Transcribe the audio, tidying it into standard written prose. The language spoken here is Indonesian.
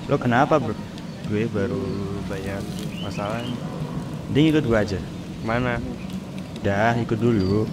Lo kenapa bro? Gue baru banyak masalah. Dia ikut gue aja. Mana? Udah ikut dulu.